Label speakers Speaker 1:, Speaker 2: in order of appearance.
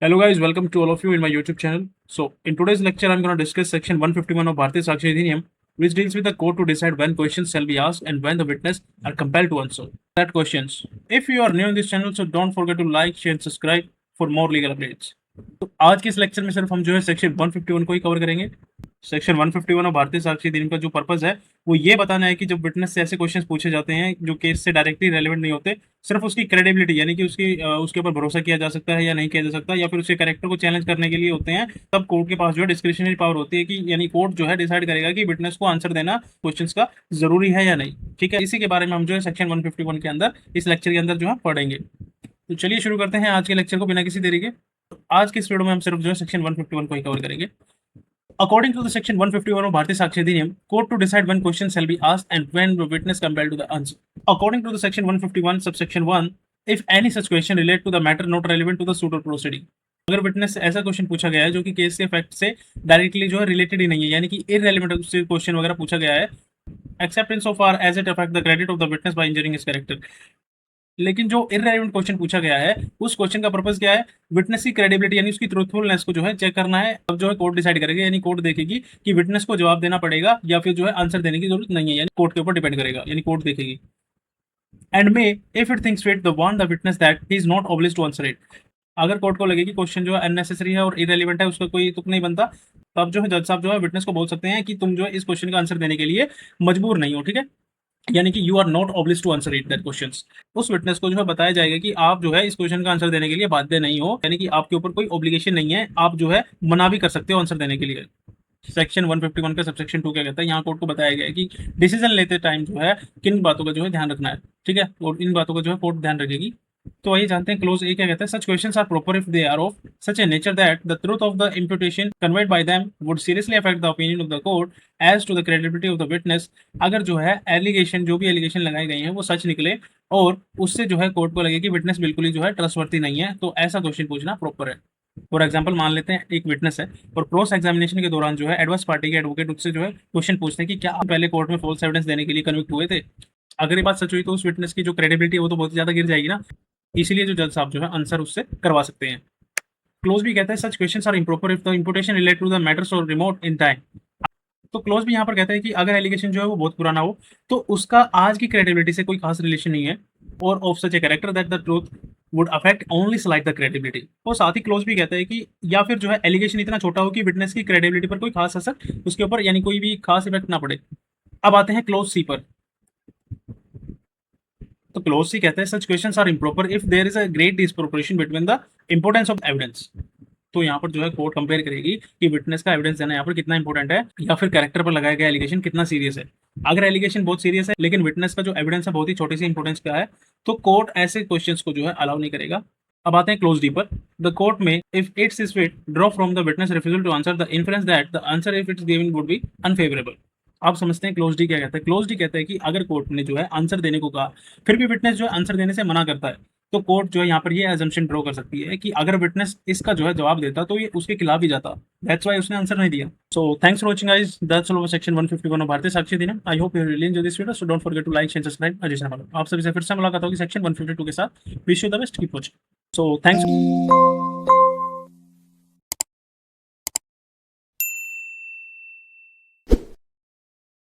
Speaker 1: Hello guys, welcome to all of you in my YouTube channel. So in today's lecture, I'm going to discuss section 151 of Bharatiya Sakshi Adhiniyam, which deals with the court to decide when questions shall be asked and when the witness are compelled to answer that questions. If you are new in this channel, so don't forget to like, share, and subscribe for more legal updates. तो आज के इस lecture में सिर्फ हम जो है section 151 को ही कवर करेंगे। सेक्शन 151 ऑफ भारतीय साक्षी अधिनियम का जो पर्पस है वो ये बताना है कि जब विटनेस से ऐसे क्वेश्चंस पूछे जाते हैं जो केस से डायरेक्टली रेलेवेंट नहीं होते, सिर्फ उसकी क्रेडिबिलिटी यानी कि उसके ऊपर भरोसा किया जा सकता है या नहीं किया जा सकता, या फिर उसके कैरेक्टर को चैलेंज करने के लिए होते हैं, तब कोर्ट के पास जो है डिस्क्रिशनरी पावर होती है कि यानी कोर्ट जो है डिसाइड करेगा कि विटनेस को आंसर देना क्वेश्चंस का जरूरी है या नहीं। ठीक है, इसी के बारे में हम जो है सेक्शन 151 के अंदर इस लेक्चर के अंदर जो है पढ़ेंगे। तो चलिए शुरू करते हैं आज के लेक्चर को बिना किसी देरी के। तो आज के इस वीडियो में हम सिर्फ जो है सेक्शन 151 को ही कवर करेंगे। According to the section 151 of Bharatiya Sakshi Adhiniyam, court to decide when questions shall be asked and when the witness compelled to the answer. According to the section 151 subsection 1, if any such question relate to the matter not relevant to the suit or proceeding, अगर witness से ऐसा question पूछा गया है जो कि case के fact से डायरेक्टली जो है रिलेटेड ही नहीं है, यानी कि इररेलेवेंट क्वेश्चन वगैरह पूछा गया है, except in so far as it affect the credit of the witness by injuring his character. लेकिन जो इररेलेवेंट क्वेश्चन पूछा गया है उस क्वेश्चन का पर्पस क्या है? विटनेस की क्रेडिबिलिटी यानी उसकी ट्रूथफुलनेस को जो है चेक करना है। अब जो है कोर्ट डिसाइड करेगा, यानी कोर्ट देखेगी कि विटनेस को जवाब देना पड़ेगा या फिर जो है आंसर देने की जरूरत नहीं है, यानी कोर्ट के ऊपर डिपेंड करेगा, यानी कोर्ट देखेगी। And may if it thinks fit the want the witness that he is not obliged to answer it. अगर कोर्ट को लगे कि क्वेश्चन जो है अननेसेसरी है और इररेलेवेंट है, उसका कोई तुक नहीं बनता, तब जो है जज साहब जो है विटनेस को बोल सकते हैं कि तुम जो है इस क्वेश्चन का आंसर देने के लिए मजबूर नहीं हो। ठीक है, यानी कि you are not obliged to answer it that questions. उस विटनेस को जो है बताया जाएगा कि आप जो है इस क्वेश्चन का आंसर देने के लिए बाध्य नहीं हो, यानी कि आपके ऊपर कोई ऑब्लिगेशन नहीं है, आप जो है मना भी कर सकते हो आंसर देने के लिए। सेक्शन 151 का सबसेक्शन 2 क्या कहता है? यहाँ कोर्ट को बताया गया है कि डिसीजन लेते टाइम जो है किन बातों का जो है ध्यान रखना है। ठीक है, और इन बातों का जो है कोर्ट ध्यान रखेगी। तो आइए जानते हैं क्लोज ए क्या कहता है। Such questions are proper if they are of such a nature that the truth of the imputation conveyed by them would seriously affect the opinion of the court as to the credibility of the witness. अगर जो है allegation, जो भी allegation लगाए गए हैं वो सच निकले और उससे जो है कोर्ट को लगे कि विटनेस बिल्कुल ही जो है ट्रस्टवर्दी नहीं है, तो ऐसा क्वेश्चन पूछना प्रॉपर है। फॉर एग्जाम्पल मान लेते हैं एक विटनेस है और क्रॉस एग्जामिनेशन के दौरान जो है एडवर्स पार्टी के एडवोकेट उससे जो है क्वेश्चन पूछते हैं कि क्या आप पहले कोर्ट में फॉल्स एविडेंस देने के लिए कन्विक्ट हुए थे। अगर ये बात सच हुई तो उस विटनेस की जो क्रेडिबिलिटी है वो तो बहुत ज्यादा गिर जाएगी ना, इसीलिए जो जज साहब जो है आंसर उससे करवा सकते हैं। क्लोज भी कहता है such questions are improper if the imputation relate to the matters और रिमोट इन टाइम। तो क्लोज भी यहाँ पर कहता है कि अगर एलिगेशन जो है वो बहुत पुराना हो तो उसका आज की क्रेडिबिलिटी से कोई खास रिलेशन नहीं है, और of such a character that the truth would affect only slight the credibility. और साथ ही क्लोज भी कहता है कि या फिर जो है एलिगेशन इतना छोटा हो कि विटनेस की क्रेडिबिलिटी पर कोई खास असर उसके ऊपर यानी कोई भी खास इफेक्ट ना पड़े। अब आते हैं क्लोज सी पर। तो क्लोज सी कहते हैं such questions are improper if there is a great disproportion between the importance of evidence. तो यहाँ पर जो है कोर्ट कंपेयर करेगी कि विटनेस का एविडेंस देना यहाँ पर कितना इंपॉर्टेंट है या फिर कैरेक्टर पर लगाया गया एलिगेशन कितना सीरियस है। अगर एलिगेशन बहुत सीरियस है लेकिन विटनेस का जो एविडेंस है बहुत ही छोटी सी इंपॉर्टेंस का है, तो कोर्ट ऐसे क्वेश्चंस को जो है अलाउ नहीं करेगा। अब आते हैं क्लोज डी पर। द कोर्ट में if it's is fit draw from the witness refusal to answer the inference that the answer if it's given would be unfavourable. आप समझते हैं क्लोज डी क्या कहता है? क्लोज डी कहता है कि अगर कोर्ट ने जो है आंसर देने को कहा फिर भी विटनेस जो है आंसर देने से मना करता है, तो कोर्ट जो है यहाँ पर ये अजम्पशन ड्रॉ कर सकती है कि अगर विटनेस इसका जो है जवाब देता तो ये उसके खिलाफ ही जाता, दैट्स व्हाई उसने आंसर नहीं दिया। So thanks for watching guys, that's all for section 151 ऑफ Bharatiya Sakshya Adhiniyam. I hope you really enjoy this video, so don't forget to like share subscribe. Ajay Sharma आप सभी से फिर से मुलाकात होगी सेक्शन 152 के साथ। Wish you the best, keep watching. So thanks.